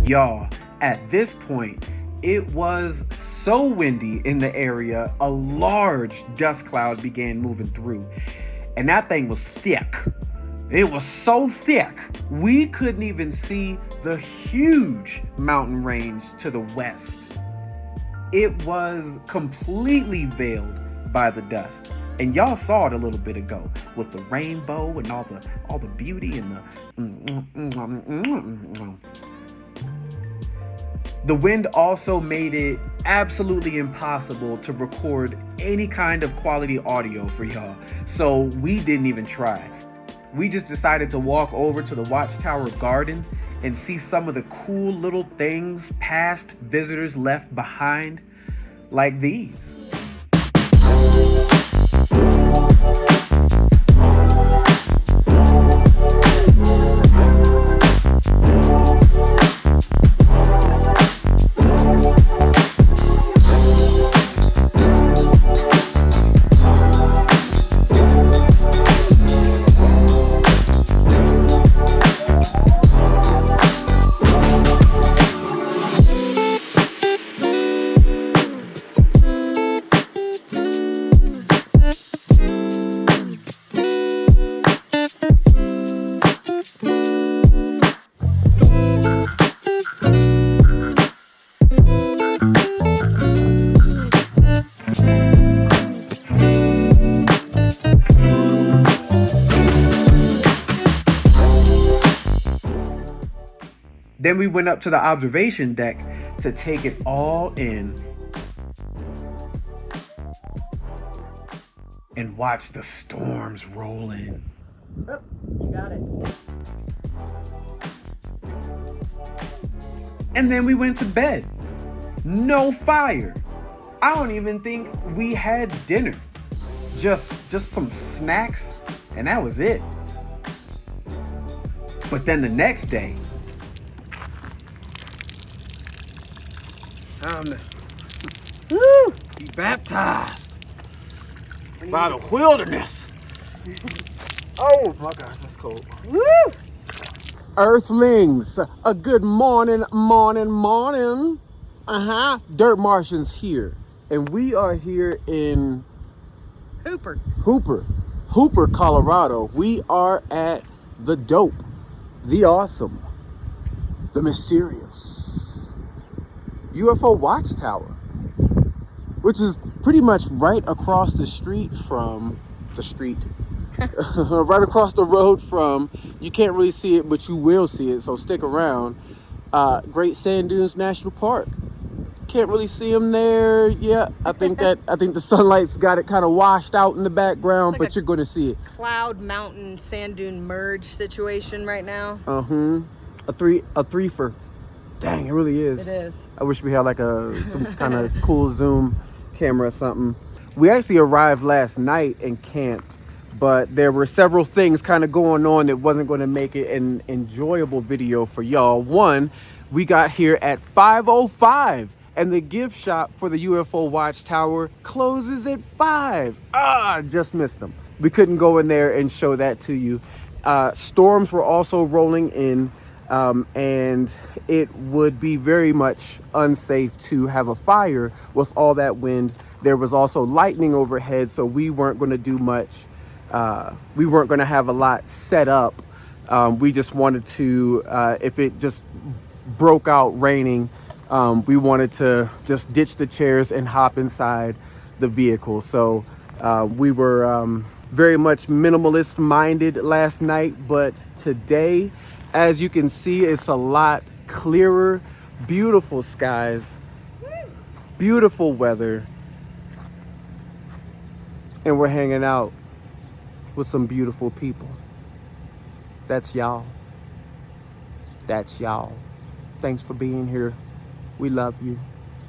Y'all, at this point, it was so windy in the area, a large dust cloud began moving through. And that thing was thick. It was so thick, we couldn't even see the huge mountain range to the west. It was completely veiled by the dust. And y'all saw it a little bit ago with the rainbow and all the beauty and the wind also made it absolutely impossible to record any kind of quality audio for y'all. So we didn't even try. We just decided to walk over to the Watchtower garden and see some of the cool little things past visitors left behind, like these. Then we went up to the observation deck to take it all in and watch the storms roll in. Oh, you got it. And then we went to bed. No fire. I don't even think we had dinner. Just some snacks, and that was it. But then the next day, Time to woo, be baptized by the wilderness. Oh my gosh, that's cold. Woo! Earthlings, a good morning. Dirt Martians here. And we are here in Hooper, Colorado. We are at the dope, the awesome, the mysterious UFO Watchtower, which is pretty much right across the street from the street. Right across the road from, you can't really see it, but you will see it, so stick around. Great Sand Dunes National Park. Can't really see them there yet. I think the sunlight's got it kind of washed out in the background, like but you're going to see it. Cloud mountain sand dune merge situation right now. A threefer. Dang, it really is. It is. I wish we had like some kind of cool zoom camera or something. We actually arrived last night and camped, but there were several things kind of going on that wasn't going to make it an enjoyable video for y'all. One, we got here at 5:05 and the gift shop for the UFO Watchtower closes at 5. Just missed them. We couldn't go in there and show that to you. Storms were also rolling in, and it would be very much unsafe to have a fire with all that wind. There was also lightning overhead, so we weren't going to do much. We weren't going to have a lot set up. We just wanted to, if it just broke out raining, we wanted to just ditch the chairs and hop inside the vehicle. So we were very much minimalist minded last night, but today, as you can see, it's a lot clearer. Beautiful skies, beautiful weather, and we're hanging out with some beautiful people. That's y'all. That's y'all. Thanks for being here. We love you.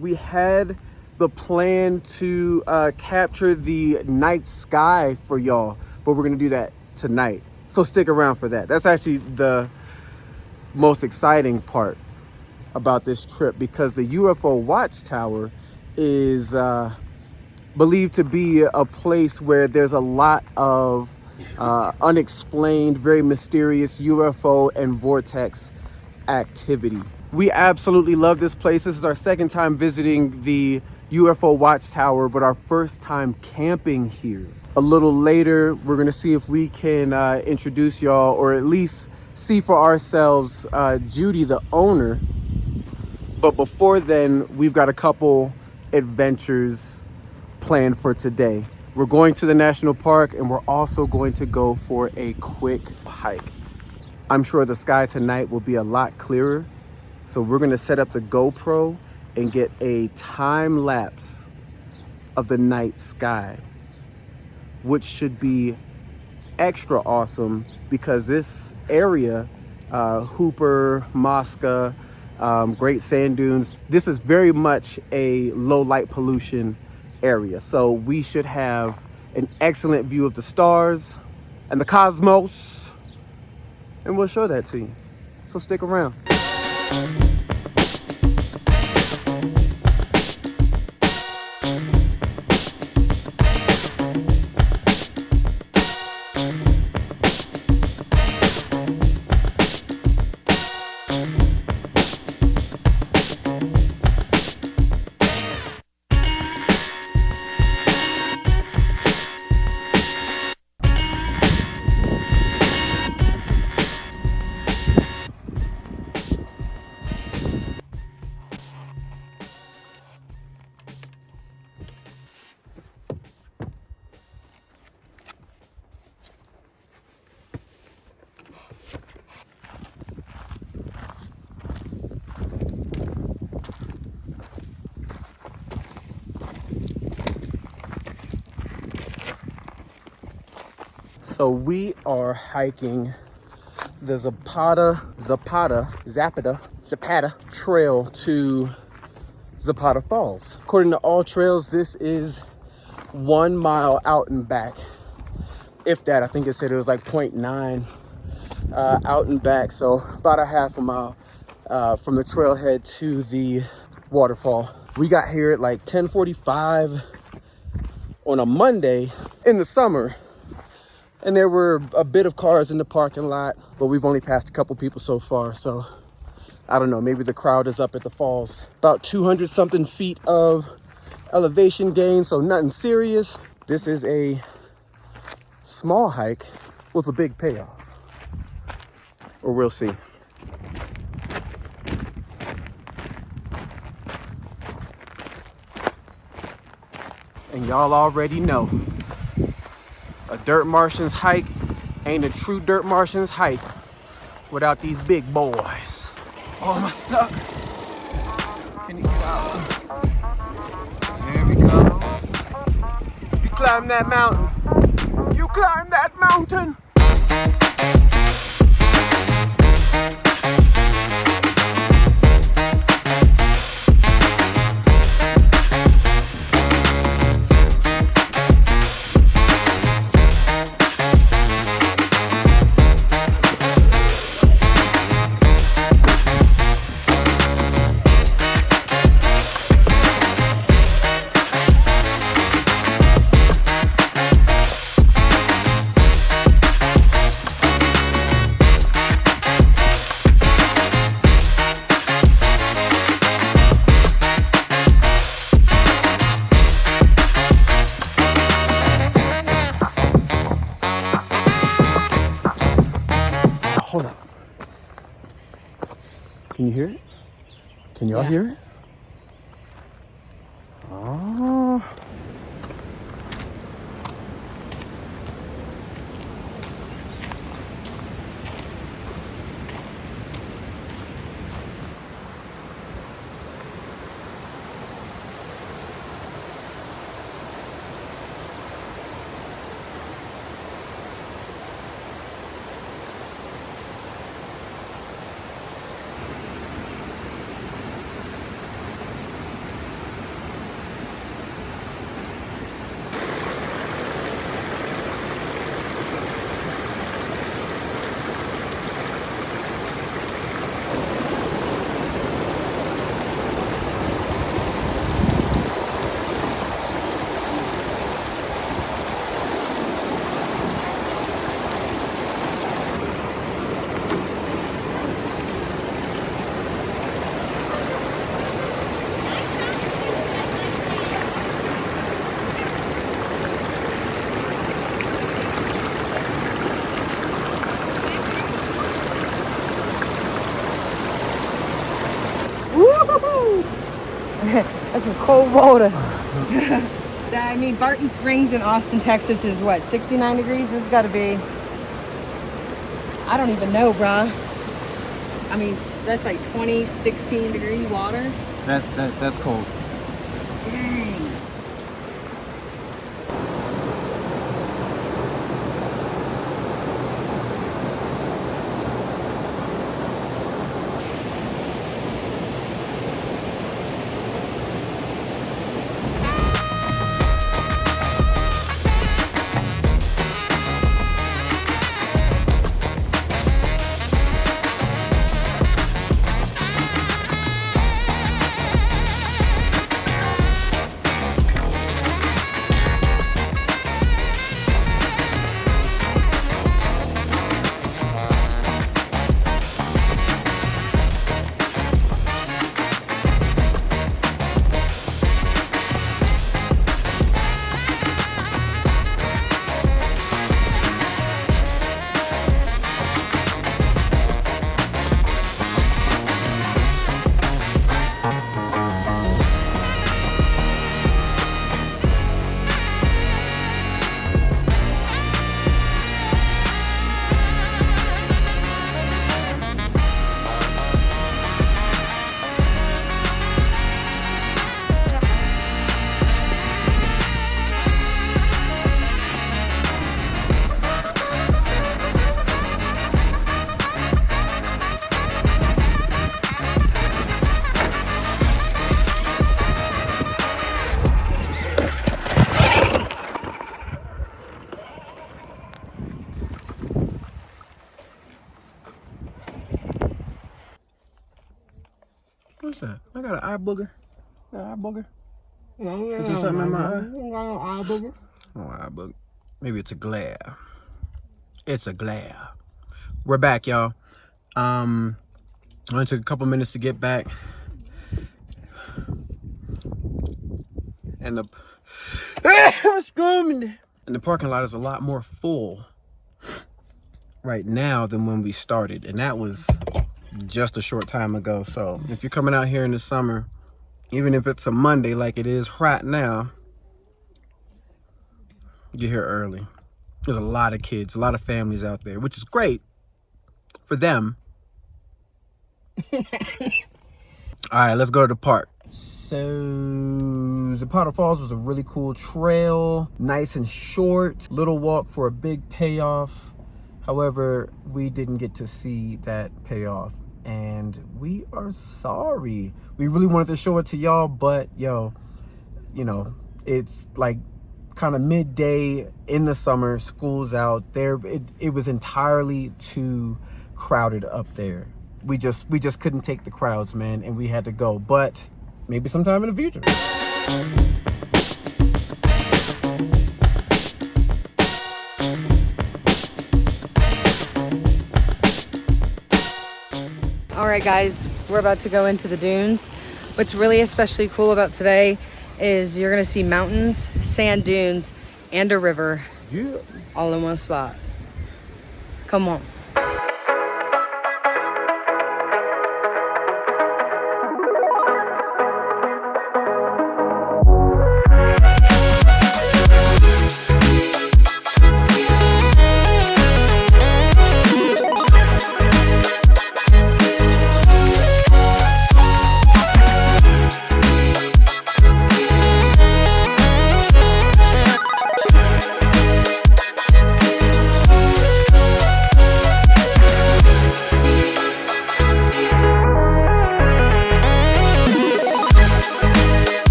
We had the plan to capture the night sky for y'all, but we're gonna do that tonight. So stick around for that. That's actually the most exciting part about this trip, because the UFO Watchtower is believed to be a place where there's a lot of unexplained, very mysterious UFO and vortex activity. We absolutely love this place. This is our second time visiting the UFO Watchtower, but our first time camping here. A little later, we're gonna see if we can introduce y'all, or at least see for ourselves, Judy, the owner. But before then, we've got a couple adventures planned for today. We're going to the national park, and we're also going to go for a quick hike. I'm sure the sky tonight will be a lot clearer, so we're gonna set up the GoPro and get a time lapse of the night sky, which should be extra awesome because this area, Hooper, Mosca, Great Sand Dunes, this is very much a low light pollution area. So we should have an excellent view of the stars and the cosmos, and we'll show that to you. So stick around. So we are hiking the Zapata trail to Zapata Falls. According to all trails, this is 1 mile out and back. If that, I think it said it was like 0.9 out and back. So about a half a mile from the trailhead to the waterfall. We got here at like 10:45 on a Monday in the summer. And there were a bit of cars in the parking lot, but we've only passed a couple people so far. So I don't know, maybe the crowd is up at the falls. About 200 something feet of elevation gain, so nothing serious. This is a small hike with a big payoff, or we'll see. And y'all already know, a Dirt Martians hike ain't a true Dirt Martians hike without these big boys. Oh, am I stuck? Can you get out? There we go. You climb that mountain. You climb that mountain. Hold up. Can you hear it? Can y'all hear it? Oh. That's some cold water. I mean, Barton Springs in Austin, Texas is what, 69 degrees? This has got to be, I don't even know, bruh. I mean, that's like 20, 16 degree water. That's cold. Dang. What's that? I got an eye booger. Eye booger? Is Is there something in my eye? eye booger? Oh, eye booger. Maybe it's a glare. It's a glare. We're back, y'all. Only took a couple minutes to get back. And the and the parking lot is a lot more full right now than when we started, and that was just a short time ago. So if you're coming out here in the summer, even if it's a Monday like it is right now, get here early. There's a lot of kids, a lot of families out there, which is great for them. All right, let's go to the park. So Zapata Falls was a really cool trail, nice and short, little walk for a big payoff. However, we didn't get to see that payoff, and we are sorry. We really wanted to show it to y'all, but yo, you know, it's like kind of midday in the summer, school's out there. It was entirely too crowded up there. We just couldn't take the crowds, man, and we had to go. But maybe sometime in the future. All right, guys, we're about to go into the dunes. What's really especially cool about today is you're gonna see mountains, sand dunes, and a river, Yeah. all in one spot. Come on.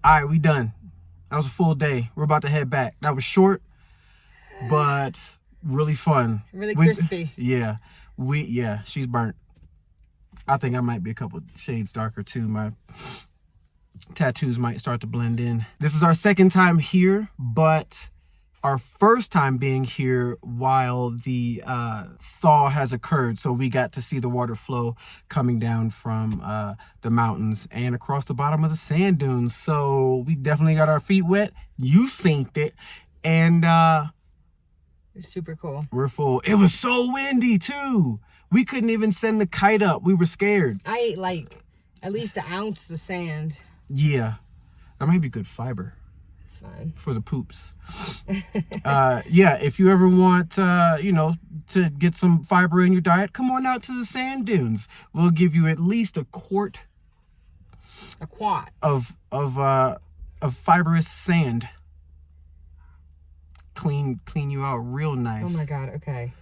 All right, we done. That was a full day. We're about to head back. That was short, but really fun. Really crispy. Yeah, she's burnt. I think I might be a couple shades darker too. My tattoos might start to blend in. This is our second time here, but our first time being here while the thaw has occurred. So we got to see the water flow coming down from the mountains and across the bottom of the sand dunes. So we definitely got our feet wet. You synced it. And it It's super cool. We're full. It was so windy too. We couldn't even send the kite up. We were scared. I ate like at least an ounce of sand. Yeah, that might be good fiber. It's fine. For the poops. Yeah, if you ever want, you know, to get some fiber in your diet, come on out to the sand dunes. We'll give you at least a quart. A quat. Of fibrous sand. Clean you out real nice. Oh my God, okay.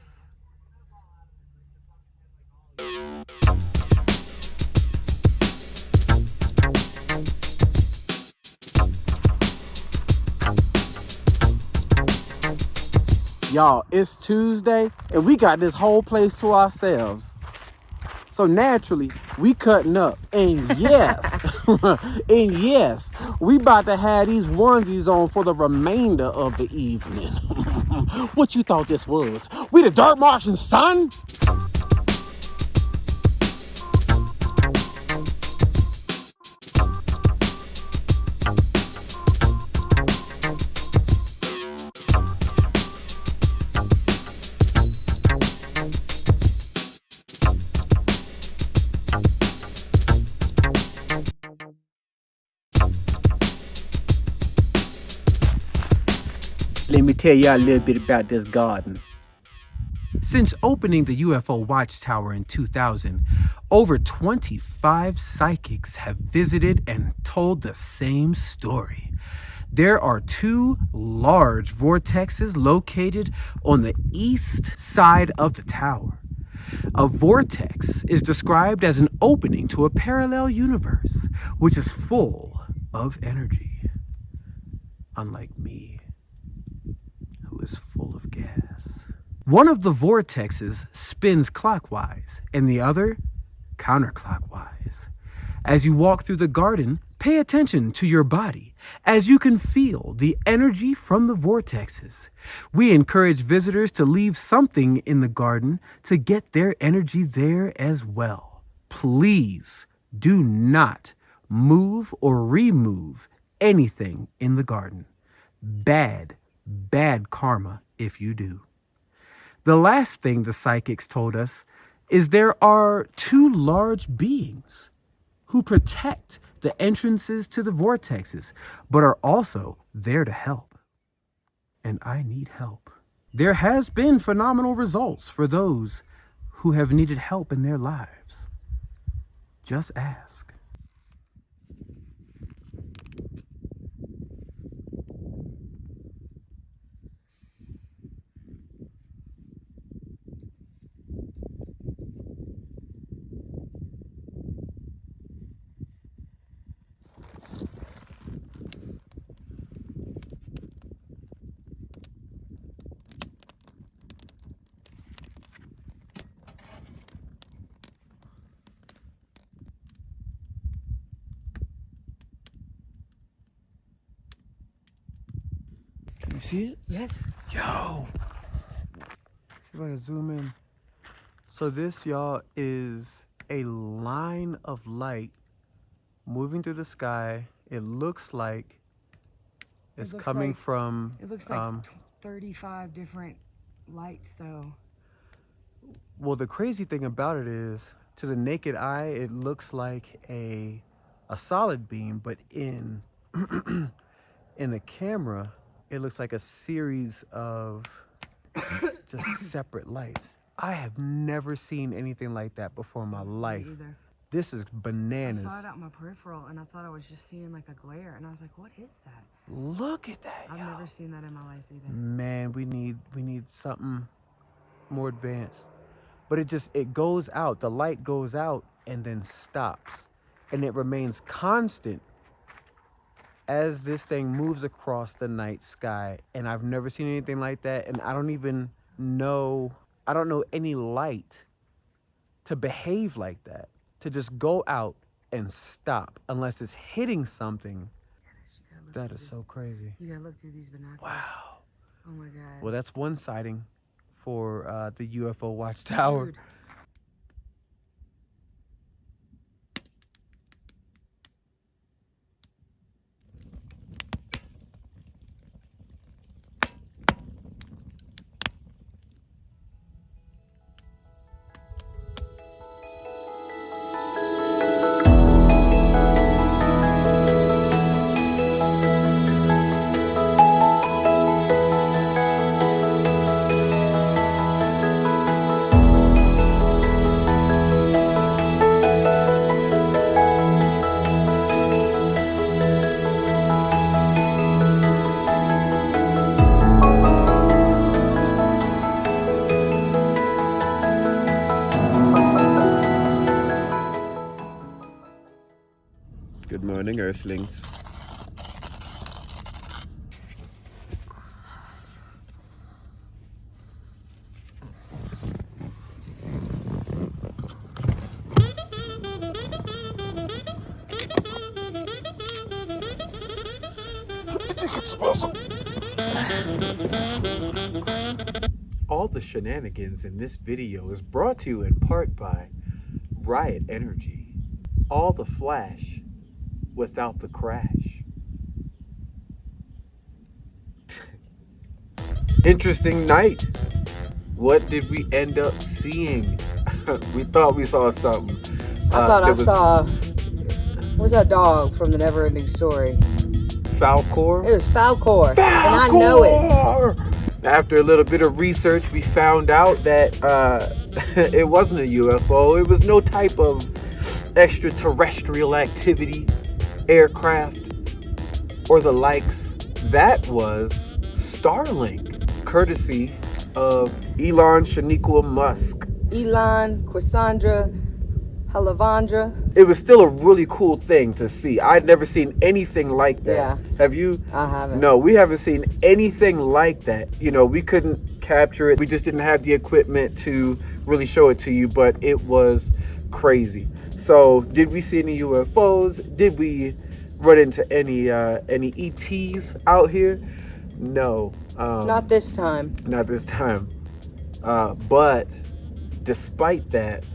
Y'all, it's Tuesday and we got this whole place to ourselves. So naturally, we cutting up. And yes, we about to have these onesies on for the remainder of the evening. What you thought this was? We the Dirt Martians, son? Let me tell y'all a little bit about this garden. Since opening the UFO Watchtower in 2000, over 25 psychics have visited and told the same story. There are 2 large vortexes located on the east side of the tower. A vortex is described as an opening to a parallel universe, which is full of energy. Unlike me, who is full of gas. One of the vortexes spins clockwise and the other counterclockwise. As you walk through the garden, pay attention to your body as you can feel the energy from the vortexes. We encourage visitors to leave something in the garden to get their energy there as well. Please do not move or remove anything in the garden. Bad karma if you do. The last thing the psychics told us is there are 2 large beings who protect the entrances to the vortexes, but are also there to help. And I need help. There has been phenomenal results for those who have needed help in their lives. Just ask. You see it? Yes. Yo! See if I can zoom in. So this, y'all, is a line of light moving through the sky. It looks like it's coming from... It looks like 35 different lights, though. Well, the crazy thing about it is, to the naked eye, it looks like a solid beam, but in in the camera, it looks like a series of just separate lights. I have never seen anything like that before in my life. Either. This is bananas. I saw it out in my peripheral, and I thought I was just seeing like a glare, and I was like, "What is that?" Look at that! I've never seen that in my life either. Man, we need something more advanced. But it goes out. The light goes out and then stops, and it remains constant as this thing moves across the night sky. And I've never seen anything like that, and I don't know any light to behave like that, to just go out and stop unless it's hitting something. That is so crazy. You gotta look through these binoculars. Wow. Oh my God. Well, that's one sighting for the UFO Watchtower. Dude. morning, Earthlings. All the shenanigans in this video is brought to you in part by Riot Energy. All the flash without the crash. Interesting night. What did we end up seeing? We thought we saw something. I thought I saw. What was that dog from the Neverending Story? Falcor. It was Falcor, and I know it. After a little bit of research, we found out that it wasn't a UFO. It was no type of extraterrestrial activity, aircraft, or the likes. That was Starlink, courtesy of Elon Shaniqua Musk. Elon, Cassandra, Halavandra. It was still a really cool thing to see. I'd never seen anything like that. Yeah. Have you? I haven't. No, we haven't seen anything like that. You know, we couldn't capture it. We just didn't have the equipment to really show it to you, but it was crazy. So, did we see any UFOs? Did we run into any ETs out here? No. Not this time. Not this time. But despite that,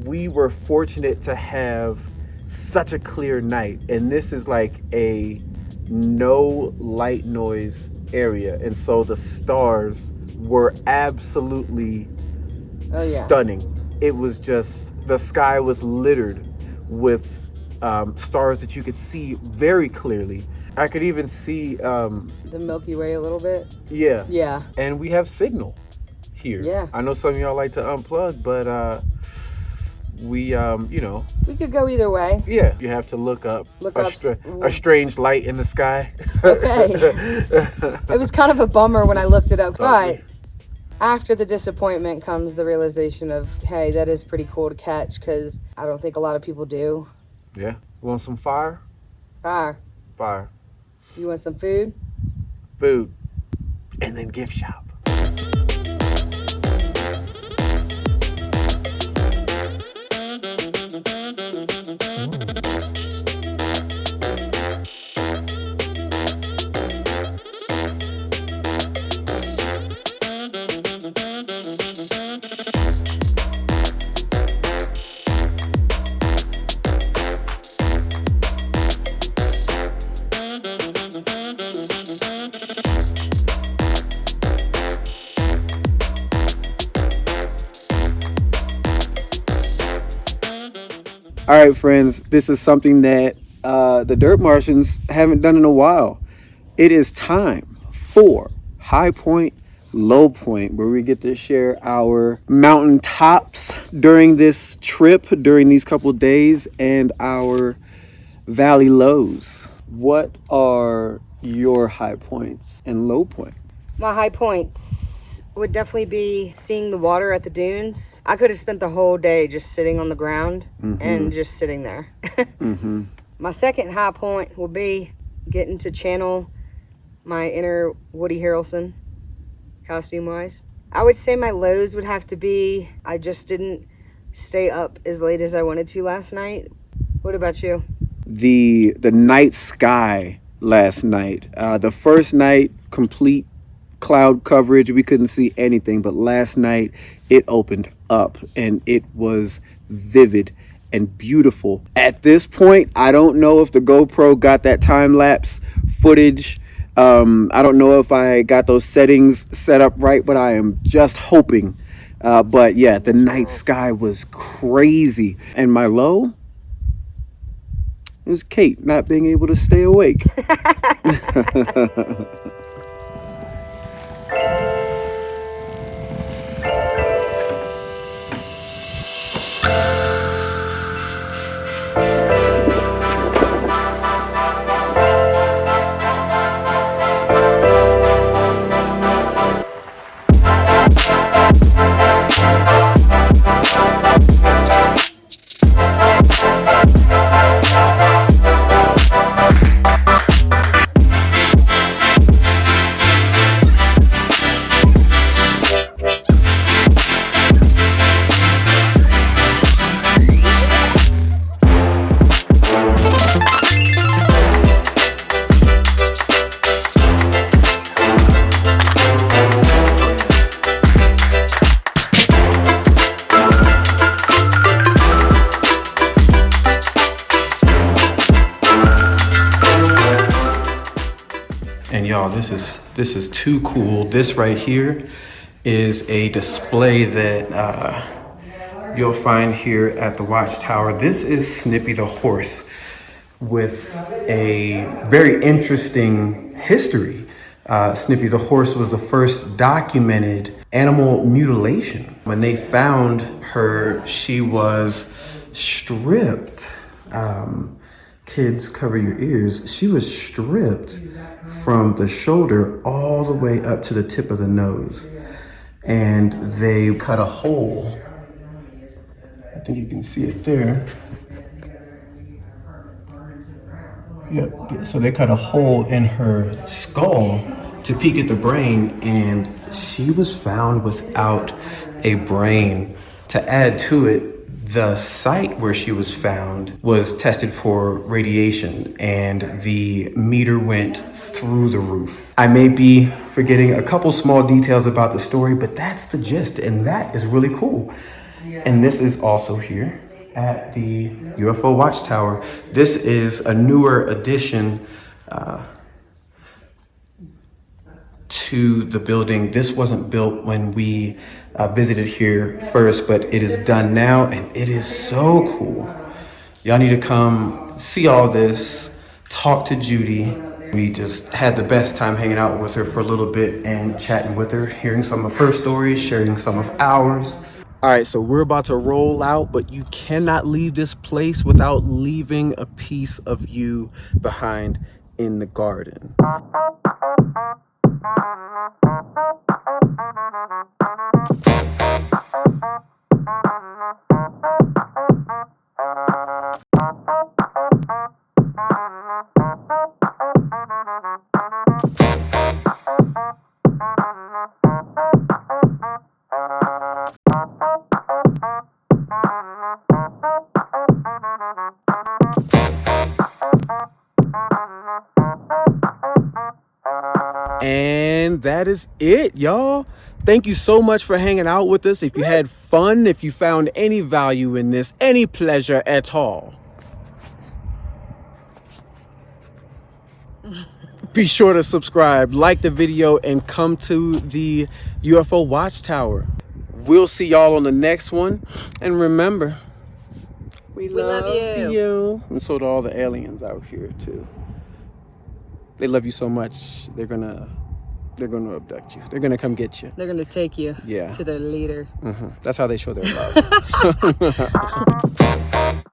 we were fortunate to have such a clear night, and this is like a no light noise area, and so the stars were absolutely stunning. It was just, the sky was littered with stars that you could see very clearly. I could even see the Milky Way a little bit. Yeah. And we have signal here. Yeah. I know some of y'all like to unplug, but we we could go either way. Yeah, you have to look up a strange light in the sky. Okay. It was kind of a bummer when I looked it up, but after the disappointment comes the realization of, hey, that is pretty cool to catch, because I don't think a lot of people do. Yeah. Want some fire? Fire. You want some food? Food. And then gift shop. All right, friends, this is something that the Dirt Martians haven't done in a while. It is time for High Point, Low Point, where we get to share our mountain tops during this trip, during these couple days, and our valley lows. What are your high points and low points? My high points would definitely be seeing the water at the dunes. I could have spent the whole day just sitting on the ground and just sitting there. My second high point will be getting to channel my inner Woody Harrelson costume-wise. I would say my lows would have to be, I just didn't stay up as late as I wanted to last night. What about you? The night sky last night. The first night, complete cloud coverage, we couldn't see anything, but last night it opened up and it was vivid and beautiful. At this point, I don't know if the GoPro got that time-lapse footage. I don't know if I got those settings set up right, but I am just hoping. But yeah, the night sky was crazy. And my low, it was Kate not being able to stay awake. this is too cool. This right here is a display that you'll find here at the Watchtower. This is Snippy the horse with a very interesting history. Snippy the horse was the first documented animal mutilation. When they found her, she was stripped. Kids, cover your ears. She was stripped from the shoulder all the way up to the tip of the nose. And they cut a hole. I think you can see it there. Yep. So they cut a hole in her skull to peek at the brain, and she was found without a brain. To add to it, the site where she was found was tested for radiation, and the meter went through the roof. I may be forgetting a couple small details about the story, but that's the gist, and that is really cool. And this is also here at the UFO Watchtower. This is a newer addition to the building. This wasn't built when we visited here first, but it is done now, and it is so cool. Y'all need to come see all this, talk to Judy. We just had the best time hanging out with her for a little bit and chatting with her, hearing some of her stories, sharing some of ours. All right, so we're about to roll out, but you cannot leave this place without leaving a piece of you behind in the garden. And that is it, y'all. Thank you so much for hanging out with us. If you had fun, if you found any value in this, any pleasure at all, be sure to subscribe, like the video, and come to the UFO Watchtower. We'll see y'all on the next one. And remember, we love you. And so do all the aliens out here too. They love you so much, they're gonna abduct you. They're gonna come get you. They're gonna take you to their leader. That's how they show their love.